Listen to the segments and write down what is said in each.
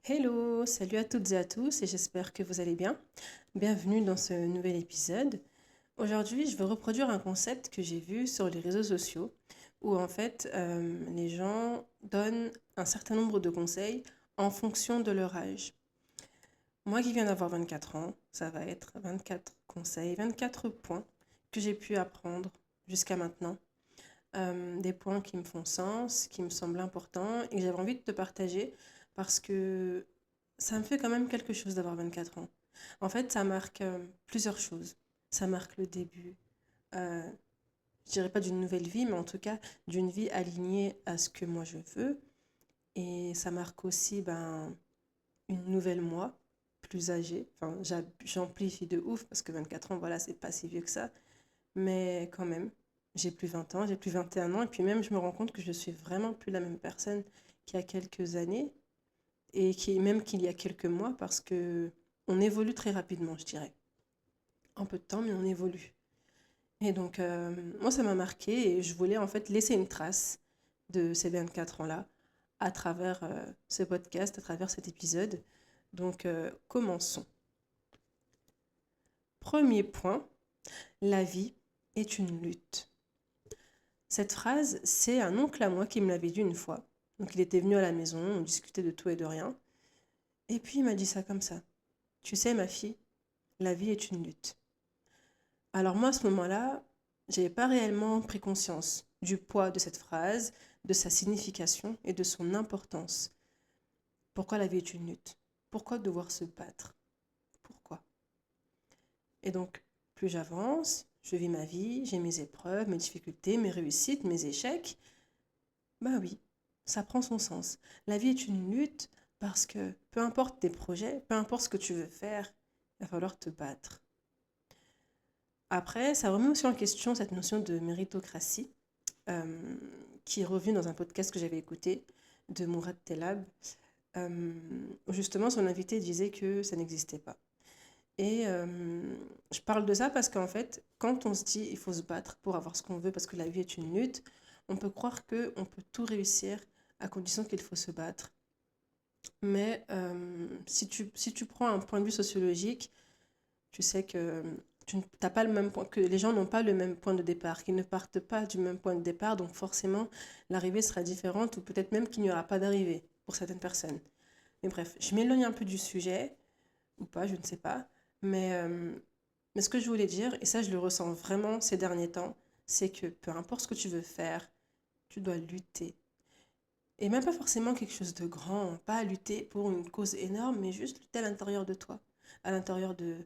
Hello, salut à toutes et à tous et j'espère que vous allez bien. Bienvenue dans ce nouvel épisode. Aujourd'hui, je vais reproduire un concept que j'ai vu sur les réseaux sociaux où en fait les gens donnent un certain nombre de conseils en fonction de leur âge. Moi qui viens d'avoir 24 ans, ça va être 24 conseils, 24 points que j'ai pu apprendre jusqu'à maintenant. Des points qui me font sens, qui me semblent importants et que j'avais envie de te partager parce que ça me fait quand même quelque chose d'avoir 24 ans. En fait, ça marque plusieurs choses. Ça marque le début, euh, je dirais pas d'une nouvelle vie, mais en tout cas d'une vie alignée à ce que moi je veux. Et ça marque aussi une nouvelle moi, plus âgée. Enfin, j'amplifie de ouf parce que 24 ans, voilà, c'est pas si vieux que ça. Mais quand même, j'ai plus 20 ans, j'ai plus 21 ans. Et puis même, je me rends compte que je suis vraiment plus la même personne qu'il y a quelques années même qu'il y a quelques mois parce que on évolue très rapidement, je dirais. En peu de temps, mais on évolue. Et donc, moi, ça m'a marqué et je voulais en fait laisser une trace de ces 24 ans-là à travers ce podcast, à travers cet épisode. Donc, commençons. Premier point, la vie est une lutte. Cette phrase, c'est un oncle à moi qui me l'avait dit une fois. Donc, il était venu à la maison, on discutait de tout et de rien. Et puis, il m'a dit ça comme ça. Tu sais, ma fille, la vie est une lutte. Alors moi, à ce moment-là, je n'avais pas réellement pris conscience du poids de cette phrase, de sa signification et de son importance. Pourquoi la vie est une lutte? Pourquoi devoir se battre? Pourquoi? Et donc, plus j'avance, je vis ma vie, j'ai mes épreuves, mes difficultés, mes réussites, mes échecs. Ben oui, ça prend son sens. La vie est une lutte parce que peu importe tes projets, peu importe ce que tu veux faire, il va falloir te battre. Après, ça remet aussi en question cette notion de méritocratie euh, qui est revenue dans un podcast que j'avais écouté de Mourad Tellab. Euh, Justement, son invité disait que ça n'existait pas. Et je parle de ça parce qu'en fait, quand on se dit il faut se battre pour avoir ce qu'on veut parce que la vie est une lutte, on peut croire qu'on peut tout réussir à condition qu'il faut se battre. Mais si tu prends un point de vue sociologique, tu sais que tu n'as pas le même point, que les gens n'ont pas le même point de départ, qu'ils ne partent pas du même point de départ, donc forcément l'arrivée sera différente ou peut-être même qu'il n'y aura pas d'arrivée pour certaines personnes. Mais bref, je m'éloigne un peu du sujet, ou pas, je ne sais pas, mais, euh, mais ce que je voulais dire, et ça je le ressens vraiment ces derniers temps, c'est que peu importe ce que tu veux faire, tu dois lutter. Et même pas forcément quelque chose de grand, pas lutter pour une cause énorme, mais juste lutter à l'intérieur de toi, à l'intérieur de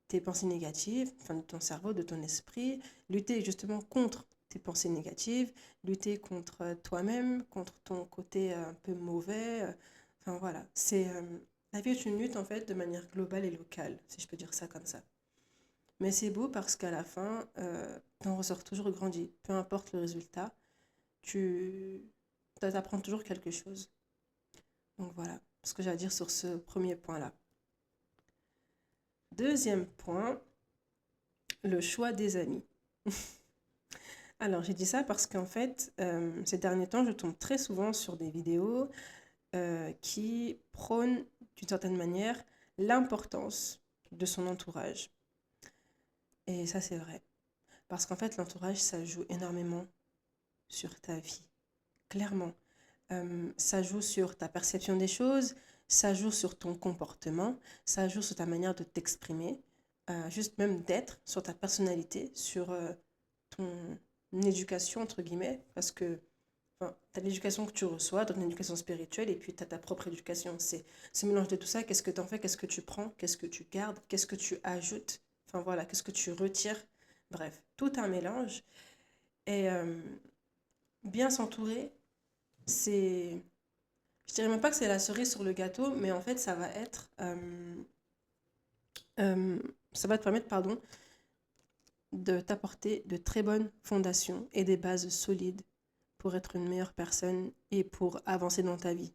tes pensées négatives, enfin de ton cerveau, de ton esprit, lutter justement contre tes pensées négatives, lutter contre toi-même, contre ton côté un peu mauvais. Enfin voilà, la vie est une lutte en fait de manière globale et locale, si je peux dire ça comme ça. Mais c'est beau parce qu'à la fin, t'en ressors toujours grandi, peu importe le résultat, tu apprends toujours quelque chose. Donc voilà ce que j'ai à dire sur ce premier point-là. Deuxième point, le choix des amis. Alors j'ai dit ça parce qu'en fait, ces derniers temps, je tombe très souvent sur des vidéos qui prônent d'une certaine manière l'importance de son entourage. Et ça c'est vrai. Parce qu'en fait, l'entourage, ça joue énormément sur ta vie. Clairement. Ça joue sur ta perception des choses, ça joue sur ton comportement, ça joue sur ta manière de t'exprimer, juste même d'être, sur ta personnalité, sur ton éducation, entre guillemets, parce que enfin, tu as l'éducation que tu reçois, donc une éducation spirituelle, et puis tu as ta propre éducation. C'est ce mélange de tout ça, qu'est-ce que tu en fais, qu'est-ce que tu prends, qu'est-ce que tu gardes, qu'est-ce que tu ajoutes, enfin voilà, qu'est-ce que tu retires. Bref, tout un mélange. Et bien s'entourer, c'est je dirais même pas que c'est la cerise sur le gâteau, mais en fait, euh, ça va te permettre, pardon, de t'apporter de très bonnes fondations et des bases solides pour être une meilleure personne et pour avancer dans ta vie.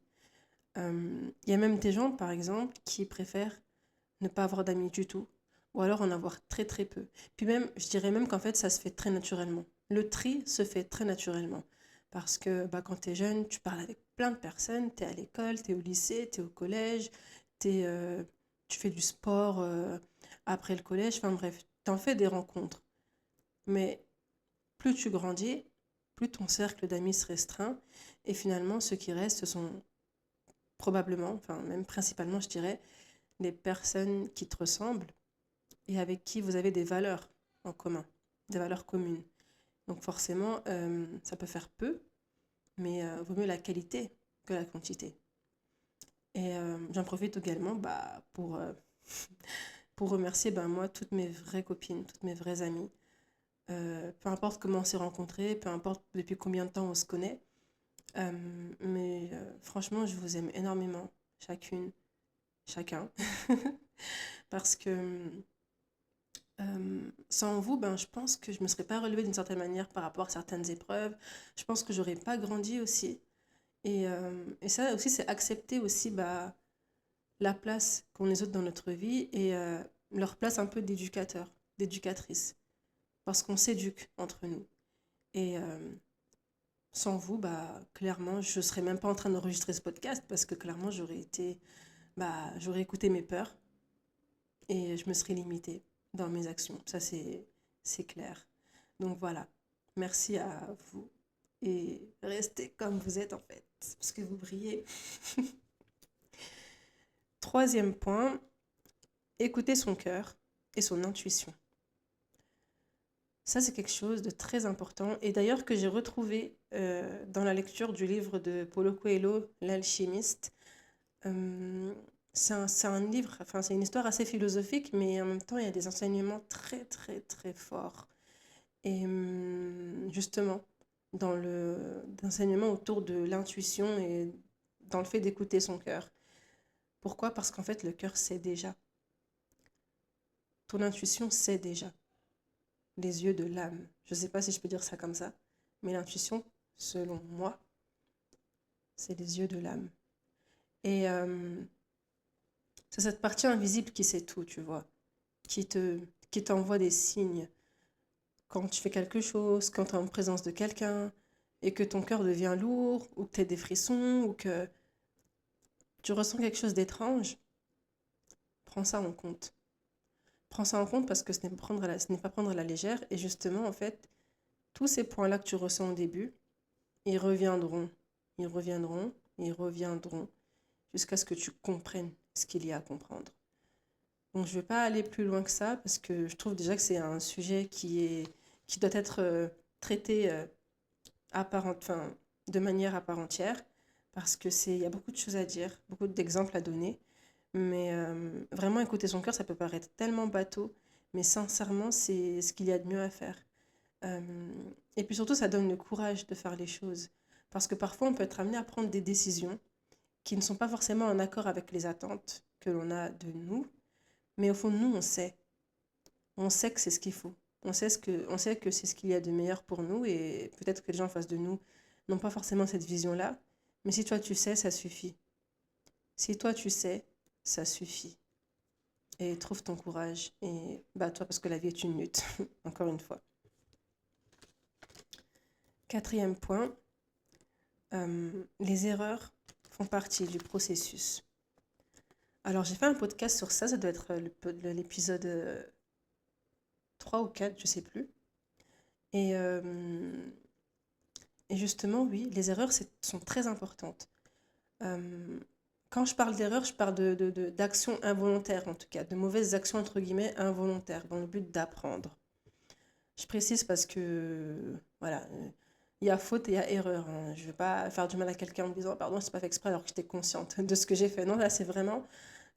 Il y a même des gens, par exemple, qui préfèrent ne pas avoir d'amis du tout, ou alors en avoir très très peu. Puis même, je dirais même qu'en fait, ça se fait très naturellement. Le tri se fait très naturellement. Parce que quand tu es jeune, tu parles avec plein de personnes, tu es à l'école, tu es au lycée, tu es au collège, t'es, tu fais du sport après le collège, enfin bref, tu en fais des rencontres. Mais plus tu grandis, plus ton cercle d'amis se restreint, et finalement, ceux qui restent, ce sont probablement, enfin même principalement, je dirais, les personnes qui te ressemblent et avec qui vous avez des valeurs en commun, des valeurs communes. Donc forcément, ça peut faire peu, mais vaut mieux la qualité que la quantité. Et j'en profite également pour remercier moi, toutes mes vraies copines, toutes mes vraies amies. Peu importe comment on s'est rencontrés, peu importe depuis combien de temps on se connaît. Mais franchement, je vous aime énormément, chacune, chacun. Parce que sans vous, je pense que je ne me serais pas relevée d'une certaine manière par rapport à certaines épreuves. Je pense que j'aurais pas grandi aussi. Et ça aussi, c'est accepter aussi la place qu'ont les autres dans notre vie et leur place un peu d'éducateur, d'éducatrice. Parce qu'on s'éduque entre nous. Et sans vous, clairement, je ne serais même pas en train d'enregistrer ce podcast parce que clairement, j'aurais écouté mes peurs et je me serais limitée dans mes actions. Ça, c'est clair. Donc voilà, merci à vous et restez comme vous êtes en fait, parce que vous brillez. Troisième point, écouter son cœur et son intuition. Ça, c'est quelque chose de très important et d'ailleurs que j'ai retrouvé dans la lecture du livre de Paulo Coelho, L'Alchimiste. C'est un livre, enfin, c'est une histoire assez philosophique, mais en même temps, il y a des enseignements très, très, très forts. Et justement, dans l'enseignement autour de l'intuition et dans le fait d'écouter son cœur. Pourquoi? Parce qu'en fait, le cœur sait déjà. Ton intuition sait déjà. Les yeux de l'âme. Je ne sais pas si je peux dire ça comme ça, mais l'intuition, selon moi, c'est les yeux de l'âme. Et c'est cette partie invisible qui sait tout, tu vois, qui qui t'envoie des signes quand tu fais quelque chose, quand tu es en présence de quelqu'un, et que ton cœur devient lourd, ou que tu as des frissons, ou que tu ressens quelque chose d'étrange, prends ça en compte. Prends ça en compte parce que ce n'est pas prendre à la légère. Et justement, en fait, tous ces points-là que tu ressens au début, ils reviendront, ils reviendront, ils reviendront, jusqu'à ce que tu comprennes ce qu'il y a à comprendre. Donc, je ne vais pas aller plus loin que ça parce que je trouve déjà que c'est un sujet qui doit être traité enfin, de manière à part entière parce que il y a beaucoup de choses à dire, beaucoup d'exemples à donner. Mais vraiment écouter son cœur, ça peut paraître tellement bateau, mais sincèrement, c'est ce qu'il y a de mieux à faire. Euh, et puis surtout, ça donne le courage de faire les choses. Parce que parfois, on peut être amené à prendre des décisions qui ne sont pas forcément en accord avec les attentes que l'on a de nous. Mais au fond de nous, on sait. On sait que c'est ce qu'il faut. On sait que c'est ce qu'il y a de meilleur pour nous. Et peut-être que les gens en face de nous n'ont pas forcément cette vision-là. Mais si toi, tu sais, ça suffit. Si toi, tu sais, ça suffit. Et trouve ton courage. Et bats-toi parce que la vie est une lutte. Encore une fois. Quatrième point, les erreurs font partie du processus. Alors, j'ai fait un podcast sur ça, ça doit être l'épisode 3 ou 4, je sais plus. Et, et justement, oui, les erreurs sont très importantes. Quand je parle d'erreurs, je parle d'actions involontaires, en tout cas, de mauvaises actions, entre guillemets, involontaires, dans le but d'apprendre. Je précise parce que, voilà, il y a faute et il y a erreur, hein. Je ne veux pas faire du mal à quelqu'un en me disant, pardon, je n'ai pas fait exprès alors que j'étais consciente de ce que j'ai fait. Non, là, c'est vraiment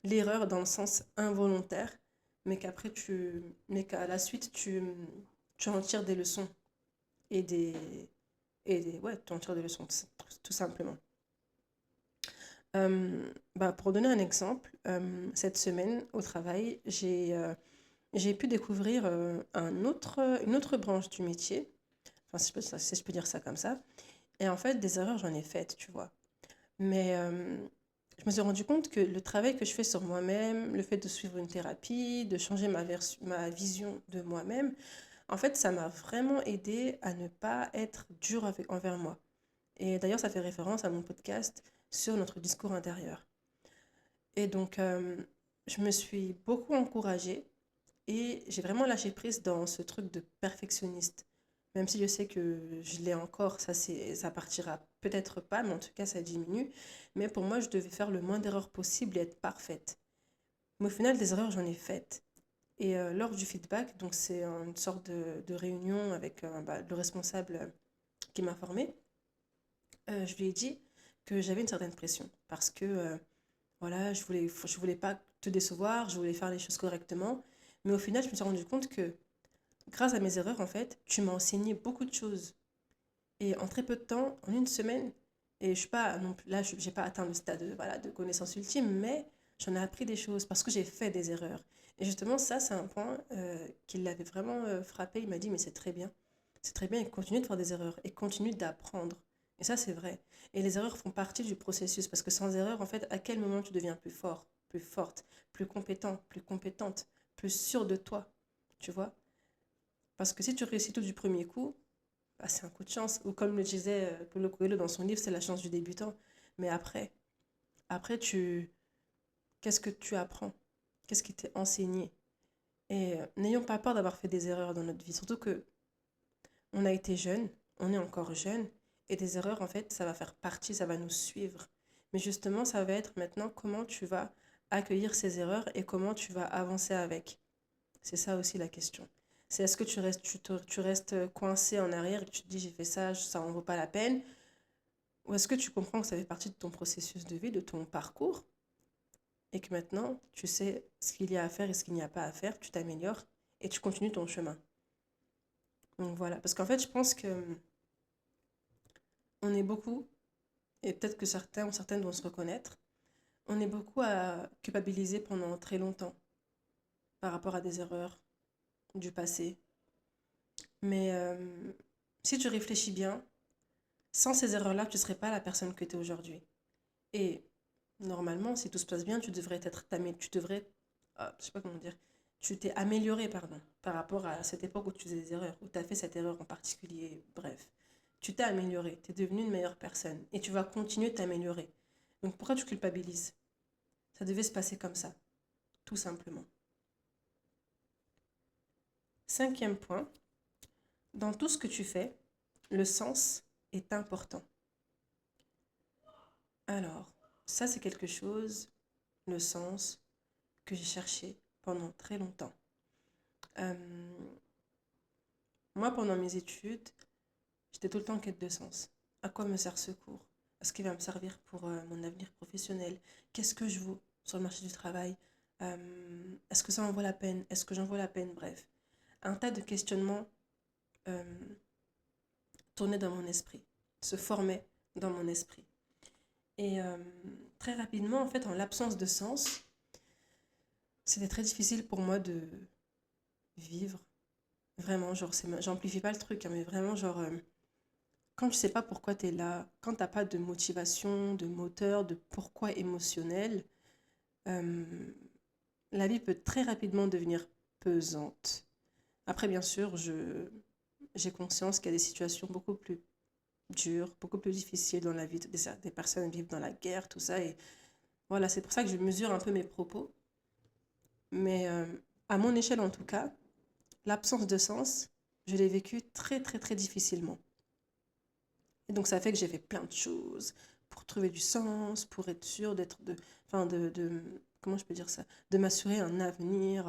l'erreur dans le sens involontaire, mais qu'à la suite, tu en tires des leçons et ouais, tu en tires des leçons, tout simplement. Pour donner un exemple, cette semaine au travail, j'ai pu découvrir une autre branche du métier, enfin si je peux dire ça comme ça. Et en fait, des erreurs, j'en ai faites, tu vois. Mais je me suis rendu compte que le travail que je fais sur moi-même, le fait de suivre une thérapie, de changer ma vision de moi-même, en fait, ça m'a vraiment aidé à ne pas être dure envers moi. Et d'ailleurs, ça fait référence à mon podcast sur notre discours intérieur. Et donc, je me suis beaucoup encouragée et j'ai vraiment lâché prise dans ce truc de perfectionniste. Même si je sais que je l'ai encore, ça partira peut-être pas, mais en tout cas, ça diminue. Mais pour moi, je devais faire le moins d'erreurs possible et être parfaite. Mais au final, des erreurs, j'en ai faites. Et lors du feedback, donc c'est une sorte de réunion avec le responsable qui m'a formée, je lui ai dit que j'avais une certaine pression parce que voilà, je voulais pas te décevoir, je voulais faire les choses correctement. Mais au final, je me suis rendu compte que grâce à mes erreurs, en fait, tu m'as enseigné beaucoup de choses. Et en très peu de temps, en une semaine, et je suis pas non plus là, j'ai pas atteint le stade voilà, de connaissance ultime, mais j'en ai appris des choses parce que j'ai fait des erreurs. Et justement, ça, c'est un point qui l'avait vraiment frappé. Il m'a dit, mais c'est très bien, et continue de faire des erreurs, et continue d'apprendre. Et ça, c'est vrai. Et les erreurs font partie du processus, parce que sans erreur, en fait, à quel moment tu deviens plus fort, plus forte, plus compétent, plus compétente, plus sûr de toi, tu vois? Parce que si tu réussis tout du premier coup, bah, c'est un coup de chance. Ou comme le disait Paulo Coelho dans son livre, c'est la chance du débutant. Mais après qu'est-ce que tu apprends? Qu'est-ce qui t'est enseigné? Et n'ayons pas peur d'avoir fait des erreurs dans notre vie. Surtout que on a été jeune, on est encore jeune. Et des erreurs, en fait, ça va faire partie, ça va nous suivre. Mais justement, ça va être maintenant comment tu vas accueillir ces erreurs et comment tu vas avancer avec. C'est ça aussi la question. C'est est-ce que tu restes coincé en arrière et que tu te dis j'ai fait ça, ça en vaut pas la peine? Ou est-ce que tu comprends que ça fait partie de ton processus de vie, de ton parcours, et que maintenant tu sais ce qu'il y a à faire et ce qu'il n'y a pas à faire, tu t'améliores et tu continues ton chemin. Donc voilà, parce qu'en fait je pense que on est beaucoup, et peut-être que certains ou certaines vont se reconnaître, on est beaucoup à culpabiliser pendant très longtemps par rapport à des erreurs du passé. Mais si tu réfléchis bien, sans ces erreurs-là, tu ne serais pas la personne que tu es aujourd'hui. Et normalement, si tout se passe bien, tu devrais, je sais pas comment dire, tu t'es amélioré, pardon, par rapport à cette époque où tu faisais des erreurs, où tu as fait cette erreur en particulier, bref. Tu t'es amélioré, tu es devenu une meilleure personne et tu vas continuer de t'améliorer. Donc pourquoi tu culpabilises? Ça devait se passer comme ça, tout simplement. Cinquième point, dans tout ce que tu fais, le sens est important. Alors, ça c'est quelque chose, le sens, que j'ai cherché pendant très longtemps. Euh, Moi, pendant mes études, j'étais tout le temps en quête de sens. À quoi me sert ce cours? Est-ce qu'il va me servir pour mon avenir professionnel? Qu'est-ce que je vaux sur le marché du travail? Est-ce que ça en vaut la peine? Est-ce que j'en vaut la peine? Bref, un tas de questionnements euh, tournaient dans mon esprit, se formaient dans mon esprit. Et très rapidement, en fait, en l'absence de sens, c'était très difficile pour moi de vivre. Vraiment, genre, j'amplifie pas le truc, hein, mais vraiment, genre, quand tu sais pas pourquoi tu es là, quand t'as pas de motivation, de moteur, de pourquoi émotionnel, euh, la vie peut très rapidement devenir pesante. Après, bien sûr, j'ai conscience qu'il y a des situations beaucoup plus dures, beaucoup plus difficiles dans la vie. Des personnes vivent dans la guerre, tout ça. Et voilà, c'est pour ça que je mesure un peu mes propos. Mais à mon échelle, en tout cas, l'absence de sens, je l'ai vécu très, très, très difficilement. Et donc, ça fait que j'ai fait plein de choses pour trouver du sens, pour être sûre enfin, comment je peux dire ça, de m'assurer un avenir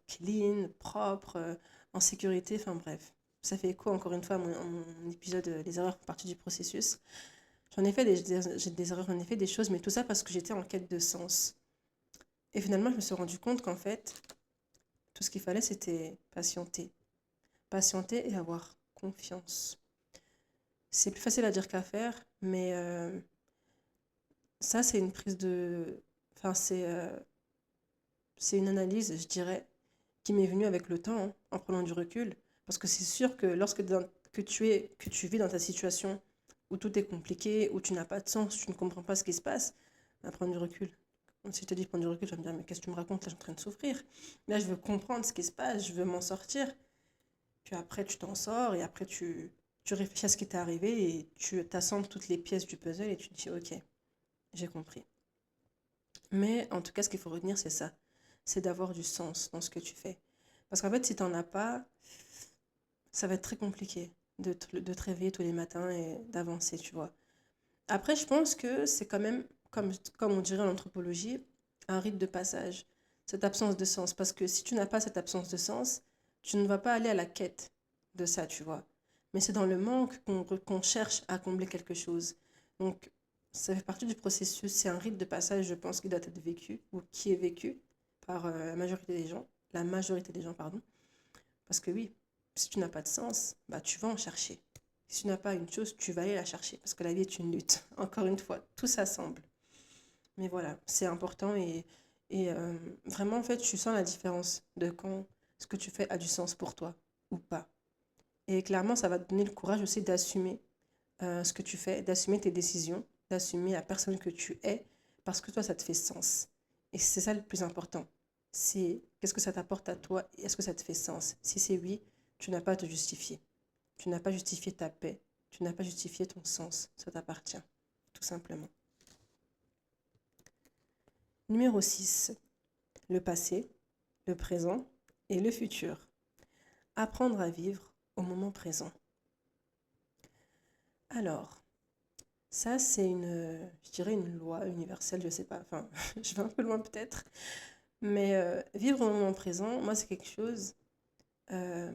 clean, propre, en sécurité, enfin bref. Ça fait écho, encore une fois, à mon épisode Les erreurs font partie du processus. J'en ai fait j'ai des erreurs, j'en ai fait des choses, mais tout ça parce que j'étais en quête de sens. Et finalement, je me suis rendu compte qu'en fait, tout ce qu'il fallait, c'était patienter. Patienter et avoir confiance. C'est plus facile à dire qu'à faire, mais ça, c'est une prise de... Enfin, c'est une analyse, je dirais, qui m'est venue avec le temps, hein, en prenant du recul. Parce que c'est sûr que que tu vis dans ta situation où tout est compliqué, où tu n'as pas de sens, tu ne comprends pas ce qui se passe, à prendre du recul. Si je te dis prendre du recul, tu vas me dire, mais qu'est-ce que tu me racontes? Là, je suis en train de souffrir. Là, je veux comprendre ce qui se passe, je veux m'en sortir. Puis après, tu t'en sors et après, Tu réfléchis à ce qui t'est arrivé et tu t'assembles toutes les pièces du puzzle et tu te dis, ok, j'ai compris. Mais en tout cas, ce qu'il faut retenir, c'est ça. C'est d'avoir du sens dans ce que tu fais. Parce qu'en fait, si tu n'en as pas, ça va être très compliqué de te réveiller tous les matins et d'avancer, tu vois. Après, je pense que c'est quand même, comme on dirait en anthropologie, un rite de passage, cette absence de sens. Parce que si tu n'as pas cette absence de sens, tu ne vas pas aller à la quête de ça, tu vois. Mais c'est dans le manque qu'on cherche à combler quelque chose. Donc, ça fait partie du processus. C'est un rite de passage, je pense, qui doit être vécu, ou qui est vécu par la majorité des gens. La majorité des gens, pardon. Parce que oui, si tu n'as pas de sens, bah, tu vas en chercher. Si tu n'as pas une chose, tu vas aller la chercher. Parce que la vie est une lutte. Encore une fois, tout s'assemble. Mais voilà, c'est important et vraiment, en fait, tu sens la différence de quand ce que tu fais a du sens pour toi ou pas. Et clairement, ça va te donner le courage aussi d'assumer ce que tu fais, d'assumer tes décisions, d'assumer la personne que tu es, parce que toi, ça te fait sens. Et c'est ça le plus important. C'est qu'est-ce que ça t'apporte à toi et est-ce que ça te fait sens. Si c'est oui, tu n'as pas à te justifier. Tu n'as pas justifié ta paix. Tu n'as pas justifié ton sens. Ça t'appartient, tout simplement. Numéro 6. Le passé, le présent et le futur. Apprendre à vivre au moment présent. Alors, ça, c'est je dirais une loi universelle, je sais pas, enfin, je vais un peu loin peut-être, mais vivre au moment présent, moi, c'est quelque chose euh,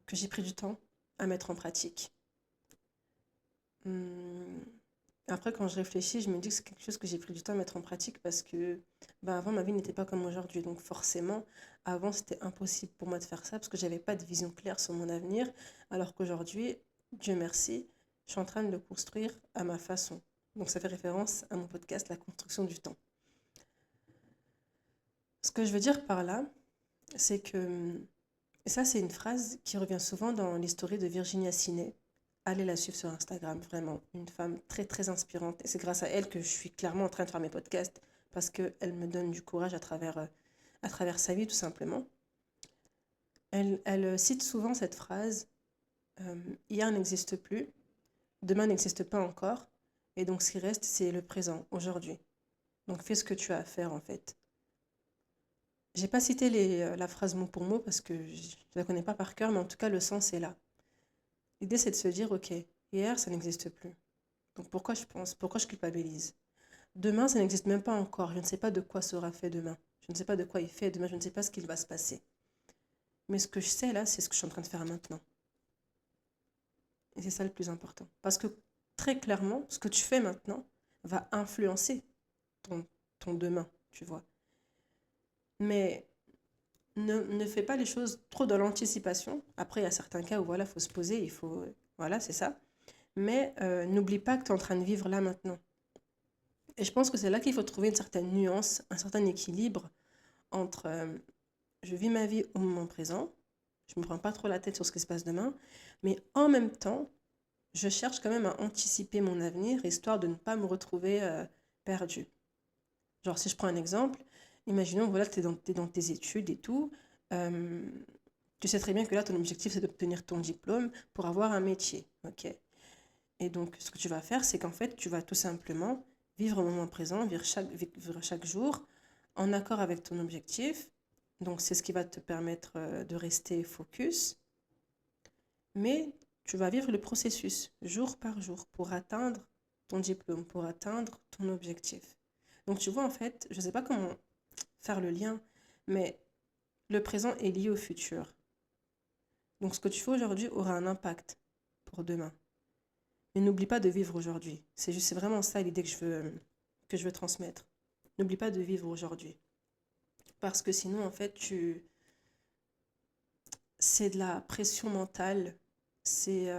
que j'ai pris du temps à mettre en pratique. Hum, Après, quand je réfléchis, je me dis que c'est quelque chose que j'ai pris du temps à mettre en pratique parce que bah, avant, ma vie n'était pas comme aujourd'hui. Donc forcément, avant, c'était impossible pour moi de faire ça parce que j'avais pas de vision claire sur mon avenir. Alors qu'aujourd'hui, Dieu merci, je suis en train de le construire à ma façon. Donc ça fait référence à mon podcast, La construction du temps. Ce que je veux dire par là, c'est que, et ça c'est une phrase qui revient souvent dans l'histoire de Virginia Sinet. Allez la suivre sur Instagram, vraiment. Une femme très très inspirante. Et c'est grâce à elle que je suis clairement en train de faire mes podcasts parce qu'elle me donne du courage à travers sa vie tout simplement. Elle cite souvent cette phrase, hier n'existe plus, demain n'existe pas encore, et donc ce qui reste c'est le présent, aujourd'hui. Donc fais ce que tu as à faire en fait. J'ai pas cité la phrase mot pour mot parce que je la connais pas par cœur, mais en tout cas le sens est là. L'idée c'est de se dire ok, hier ça n'existe plus. Donc pourquoi je pense, pourquoi je culpabilise? Demain ça n'existe même pas encore. Je ne sais pas de quoi sera fait demain. Je ne sais pas de quoi il fait demain. Je ne sais pas ce qu'il va se passer. Mais ce que je sais là, c'est ce que je suis en train de faire maintenant. Et c'est ça le plus important. Parce que très clairement, ce que tu fais maintenant va influencer ton, ton demain, tu vois. Mais ne fais pas les choses trop dans l'anticipation. Après, il y a certains cas où voilà, faut se poser, il faut. Voilà, c'est ça. Mais n'oublie pas que tu es en train de vivre là maintenant. Et je pense que c'est là qu'il faut trouver une certaine nuance, un certain équilibre entre je vis ma vie au moment présent, je ne me prends pas trop la tête sur ce qui se passe demain, mais en même temps, je cherche quand même à anticiper mon avenir, histoire de ne pas me retrouver perdue. Genre, si je prends un exemple, imaginons voilà, que tu es dans tes études et tout. euh, Tu sais très bien que là, ton objectif, c'est d'obtenir ton diplôme pour avoir un métier. Ok. Et donc, ce que tu vas faire, c'est qu'en fait, tu vas tout simplement vivre au moment présent, vivre chaque jour en accord avec ton objectif. Donc, c'est ce qui va te permettre de rester focus. Mais tu vas vivre le processus jour par jour pour atteindre ton diplôme, pour atteindre ton objectif. Donc, tu vois, en fait, je ne sais pas comment faire le lien, mais le présent est lié au futur. Donc, ce que tu fais aujourd'hui aura un impact pour demain. Mais n'oublie pas de vivre aujourd'hui. C'est vraiment ça l'idée que je veux transmettre. N'oublie pas de vivre aujourd'hui. Parce que sinon, en fait, c'est de la pression mentale. C'est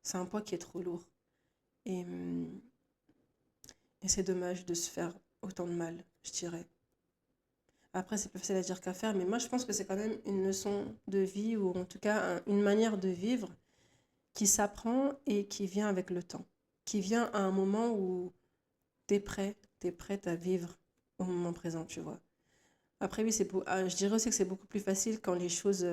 c'est un poids qui est trop lourd. Et, hum, et c'est dommage de se faire autant de mal, je dirais. Après, c'est plus facile à dire qu'à faire, mais moi, je pense que c'est quand même une leçon de vie, ou en tout cas une manière de vivre qui s'apprend et qui vient avec le temps. Qui vient à un moment où t'es prête à vivre au moment présent, tu vois. Après, oui, je dirais aussi que c'est beaucoup plus facile quand les choses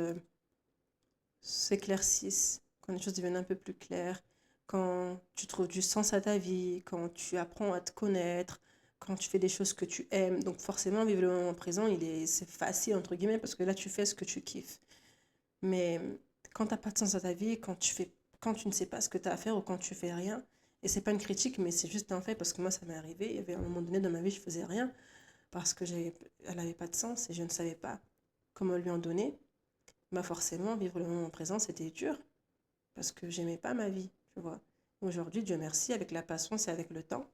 s'éclaircissent, quand les choses deviennent un peu plus claires, quand tu trouves du sens à ta vie, quand tu apprends à te connaître, quand tu fais des choses que tu aimes. Donc forcément, vivre le moment présent, c'est facile, entre guillemets, parce que là, tu fais ce que tu kiffes. Mais quand t'as pas de sens à ta vie, quand tu ne sais pas ce que tu as à faire ou quand tu fais rien, et c'est pas une critique, mais c'est juste un fait, parce que moi, ça m'est arrivé. Il y avait un moment donné dans ma vie, je faisais rien, parce que elle avait pas de sens et je ne savais pas comment lui en donner. Bah forcément, vivre le moment présent, c'était dur parce que j'aimais pas ma vie, tu vois. Aujourd'hui, Dieu merci, avec la patience et avec le temps,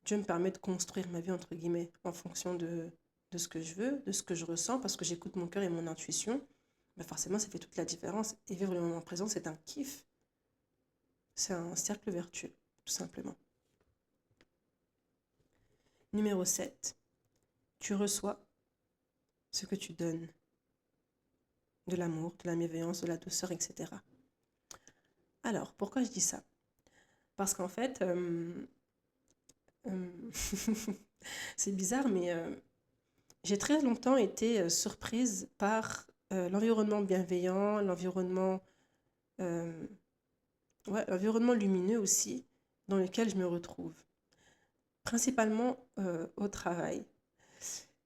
Dieu me permet de construire ma vie, entre guillemets, en fonction de ce que je veux, de ce que je ressens, parce que j'écoute mon cœur et mon intuition. Bah forcément, ça fait toute la différence. Et vivre le moment présent, c'est un kiff. C'est un cercle vertueux, tout simplement. Numéro 7. Tu reçois ce que tu donnes. De l'amour, de la bienveillance, de la douceur, etc. Alors, pourquoi je dis ça? Parce qu'en fait, euh, c'est bizarre, mais j'ai très longtemps été surprise par l'environnement bienveillant, euh, l'environnement lumineux aussi, dans lequel je me retrouve. Principalement au travail.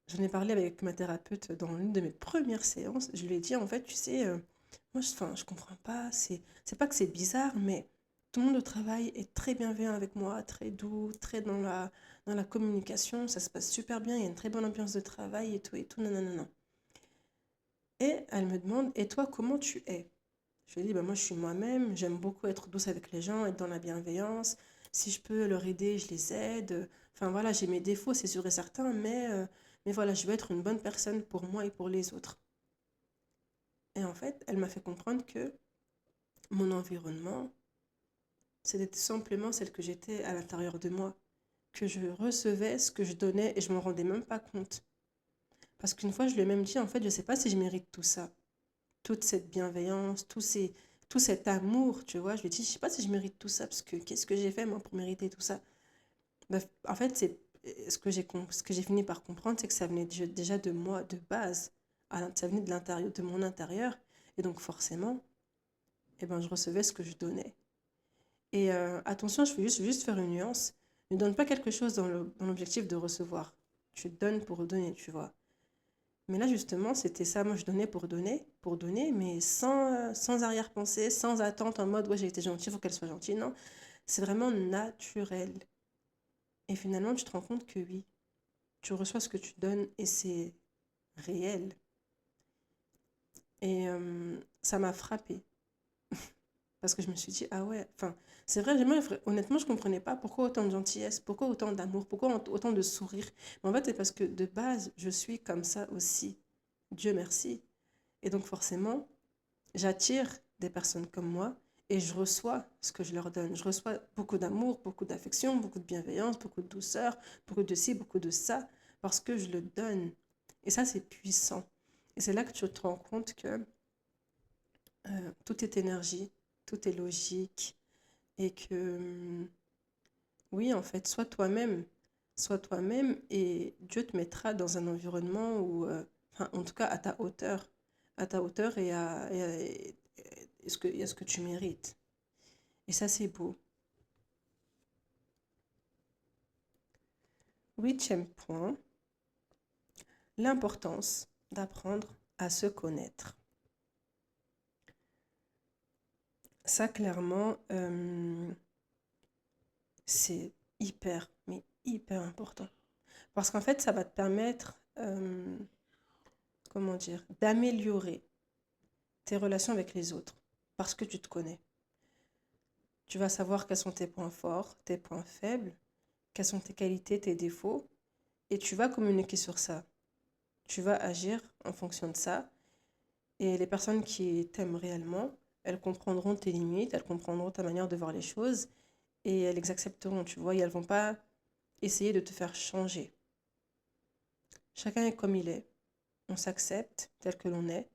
J'en ai parlé avec ma thérapeute dans l'une de mes premières séances. Je lui ai dit, en fait, tu sais, moi, je comprends pas. C'est pas que c'est bizarre, mais tout le monde au travail est très bienveillant avec moi, très doux, très dans la communication. Ça se passe super bien. Il y a une très bonne ambiance de travail et tout, non, non, non, non. Et elle me demande, et toi, comment tu es? Je lui ai dit, bah, moi, je suis moi-même. J'aime beaucoup être douce avec les gens, être dans la bienveillance. Si je peux leur aider, je les aide. Enfin, voilà, j'ai mes défauts, c'est sûr et certain, mais voilà, je veux être une bonne personne pour moi et pour les autres. Et en fait, elle m'a fait comprendre que mon environnement, c'était tout simplement celle que j'étais à l'intérieur de moi. Que je recevais ce que je donnais et je m'en rendais même pas compte. Parce qu'une fois, je lui ai même dit, en fait, je sais pas si je mérite tout ça. Toute cette bienveillance, tout cet amour, tu vois. Je lui ai dit, je sais pas si je mérite tout ça, parce que qu'est-ce que j'ai fait, moi, pour mériter tout ça? Bah, en fait, ce que j'ai fini par comprendre, c'est que ça venait déjà de moi, de base. Ça venait de l'intérieur, de mon intérieur. Et donc, forcément, eh ben, je recevais ce que je donnais. Et attention, je veux juste faire une nuance. Ne donne pas quelque chose dans l'objectif de recevoir. Tu donnes pour donner, tu vois. Mais là, justement, c'était ça. Moi, je donnais pour donner, mais sans arrière-pensée, sans attente en mode, ouais, j'ai été gentille, il faut qu'elle soit gentille. Non, c'est vraiment naturel. Et finalement, tu te rends compte que oui, tu reçois ce que tu donnes et c'est réel. Et ça m'a frappée. Parce que je me suis dit, ah ouais, enfin, c'est vrai, honnêtement, je ne comprenais pas pourquoi autant de gentillesse, pourquoi autant d'amour, pourquoi autant de sourire. Mais en fait, c'est parce que de base, je suis comme ça aussi. Dieu merci. Et donc, forcément, j'attire des personnes comme moi et je reçois ce que je leur donne. Je reçois beaucoup d'amour, beaucoup d'affection, beaucoup de bienveillance, beaucoup de douceur, beaucoup de ci, beaucoup de ça, parce que je le donne. Et ça, c'est puissant. Et c'est là que tu te rends compte que tout est énergie, tout est logique, et que oui, en fait, sois toi-même, et Dieu te mettra dans un environnement où, enfin, en tout cas, à ta hauteur et à ce que tu mérites. Et ça, c'est beau. 8e point, l'importance d'apprendre à se connaître. Ça, clairement, c'est mais hyper important. Parce qu'en fait, ça va te permettre, comment dire, d'améliorer tes relations avec les autres. Parce que tu te connais. Tu vas savoir quels sont tes points forts, tes points faibles, quelles sont tes qualités, tes défauts, et tu vas communiquer sur ça. Tu vas agir en fonction de ça. Et les personnes qui t'aiment réellement, elles comprendront tes limites, elles comprendront ta manière de voir les choses, et elles les accepteront, tu vois, et elles vont pas essayer de te faire changer. Chacun est comme il est. On s'accepte tel que l'on est,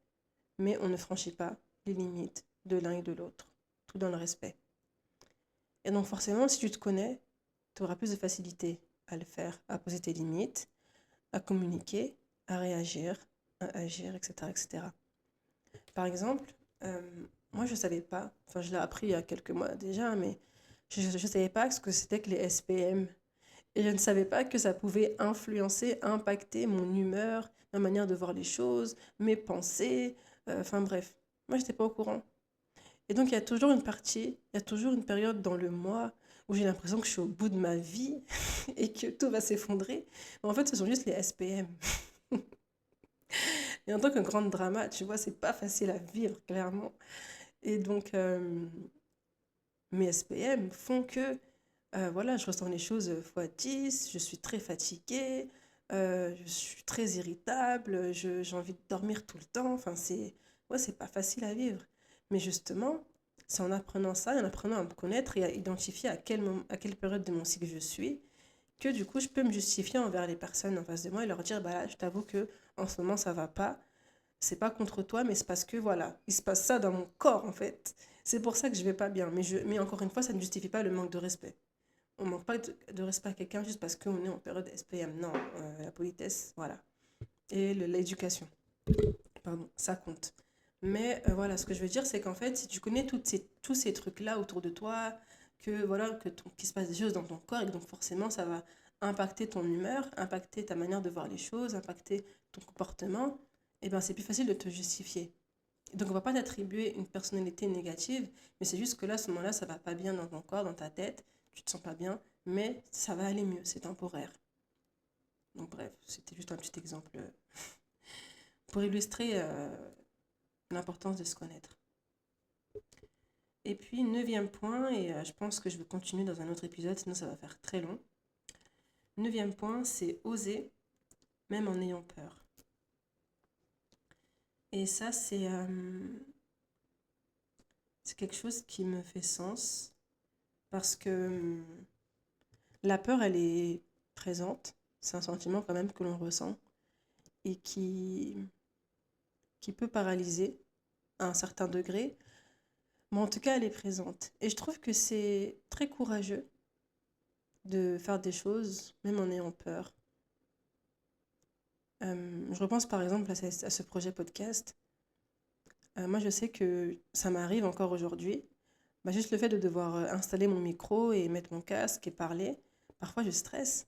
mais on ne franchit pas les limites de l'un et de l'autre, tout dans le respect. Et donc forcément, si tu te connais, tu auras plus de facilité à le faire, à poser tes limites, à communiquer, à réagir, à agir, etc. etc. Par exemple, moi, je savais pas. Enfin, je l'ai appris il y a quelques mois déjà, mais je ne savais pas ce que c'était que les SPM. Et je ne savais pas que ça pouvait influencer, impacter mon humeur, ma manière de voir les choses, mes pensées. Enfin bref, moi, je n'étais pas au courant. Et donc, il y a toujours une partie, il y a toujours une période dans le mois où j'ai l'impression que je suis au bout de ma vie et que tout va s'effondrer. Mais en fait, ce sont juste les SPM. Et en tant que grande drama, tu vois, c'est pas facile à vivre, clairement. Et donc, mes SPM font que, voilà, je ressens les choses fois 10, je suis très fatiguée, je suis très irritable, j'ai envie de dormir tout le temps. Enfin, ouais, c'est pas facile à vivre. Mais justement, c'est en apprenant ça, et en apprenant à me connaître et à identifier à quelle période de mon cycle je suis, que du coup, je peux me justifier envers les personnes en face de moi et leur dire, bah là, je t'avoue que en ce moment, ça va pas. C'est pas contre toi, mais c'est parce que voilà, il se passe ça dans mon corps en fait. C'est pour ça que je vais pas bien. Mais encore une fois, ça ne justifie pas le manque de respect. On ne manque pas de respect à quelqu'un juste parce qu'on est en période SPM. Non, la politesse, voilà. Et l'éducation, pardon, ça compte. Mais voilà, ce que je veux dire, c'est qu'en fait, si tu connais tous ces trucs-là autour de toi, que voilà, qu'il se passe des choses dans ton corps, et que donc forcément, ça va impacter ton humeur, impacter ta manière de voir les choses, impacter ton comportement, et ben c'est plus facile de te justifier. Donc, on va pas t'attribuer une personnalité négative, mais c'est juste que là, à ce moment-là, ça va pas bien dans ton corps, dans ta tête, tu te sens pas bien, mais ça va aller mieux, c'est temporaire. Donc, bref, c'était juste un petit exemple pour illustrer l'importance de se connaître. Et puis, neuvième point, et je pense que je vais continuer dans un autre épisode, sinon ça va faire très long. Neuvième point, c'est oser, même en ayant peur. Et ça, c'est quelque chose qui me fait sens, parce que la peur, elle est présente. C'est un sentiment quand même que l'on ressent et qui peut paralyser à un certain degré. Mais en tout cas, elle est présente. Et je trouve que c'est très courageux de faire des choses, même en ayant peur. Je repense par exemple à ce projet podcast. Moi, je sais que ça m'arrive encore aujourd'hui. Bah, juste le fait de devoir installer mon micro et mettre mon casque et parler, parfois je stresse.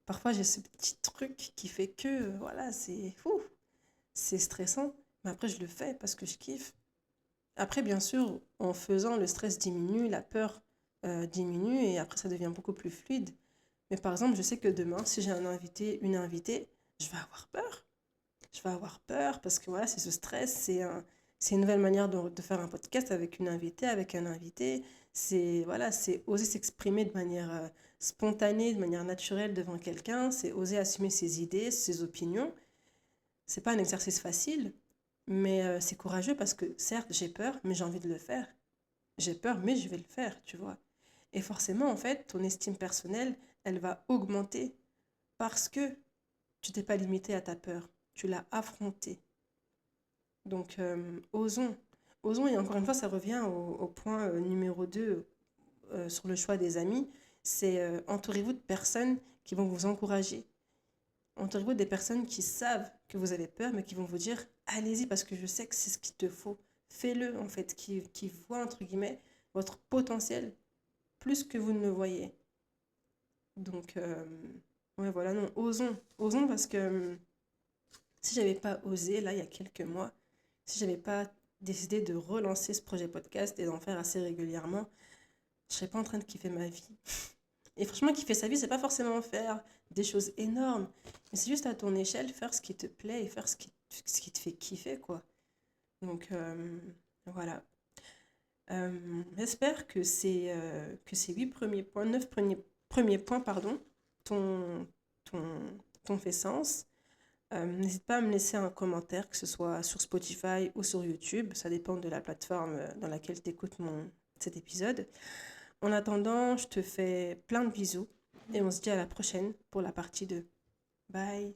Parfois j'ai ce petit truc qui fait que, voilà, c'est stressant. Mais après, je le fais parce que je kiffe. Après, bien sûr, en faisant, le stress diminue, la peur diminue et après, ça devient beaucoup plus fluide. Mais par exemple, je sais que demain, si j'ai un invité, une invitée, je vais avoir peur. Je vais avoir peur parce que voilà, c'est ce stress, c'est une nouvelle manière de faire un podcast avec une invitée, avec un invité. C'est voilà, c'est oser s'exprimer de manière spontanée, de manière naturelle devant quelqu'un. C'est oser assumer ses idées, ses opinions. C'est pas un exercice facile, mais c'est courageux parce que certes, j'ai peur, mais j'ai envie de le faire. J'ai peur, mais je vais le faire, tu vois. Et forcément, en fait, ton estime personnelle, elle va augmenter parce que tu t'es pas limité à ta peur. Tu l'as affrontée. Donc, osons. Osons, et encore une fois, ça revient au point numéro 2 sur le choix des amis. C'est entourez-vous de personnes qui vont vous encourager. Entourez-vous des personnes qui savent que vous avez peur, mais qui vont vous dire allez-y parce que je sais que c'est ce qu'il te faut. Fais-le, en fait, qui voient, entre guillemets, votre potentiel plus que vous ne le voyez. Donc, ouais, voilà, non, osons. Osons parce que si j'avais pas osé, là, il y a quelques mois, si j'avais pas décidé de relancer ce projet podcast et d'en faire assez régulièrement, je serais pas en train de kiffer ma vie. Et franchement, kiffer sa vie, c'est pas forcément faire des choses énormes, mais c'est juste à ton échelle, faire ce qui te plaît et faire ce qui te fait kiffer, quoi. Donc, voilà. J'espère que ces 8 premiers points, 9 premiers points, pardon, t'ont, t'ont fait sens. N'hésite pas à me laisser un commentaire, que ce soit sur Spotify ou sur YouTube. Ça dépend de la plateforme dans laquelle tu écoutes cet épisode. En attendant, je te fais plein de bisous et on se dit à la prochaine pour la partie 2. Bye!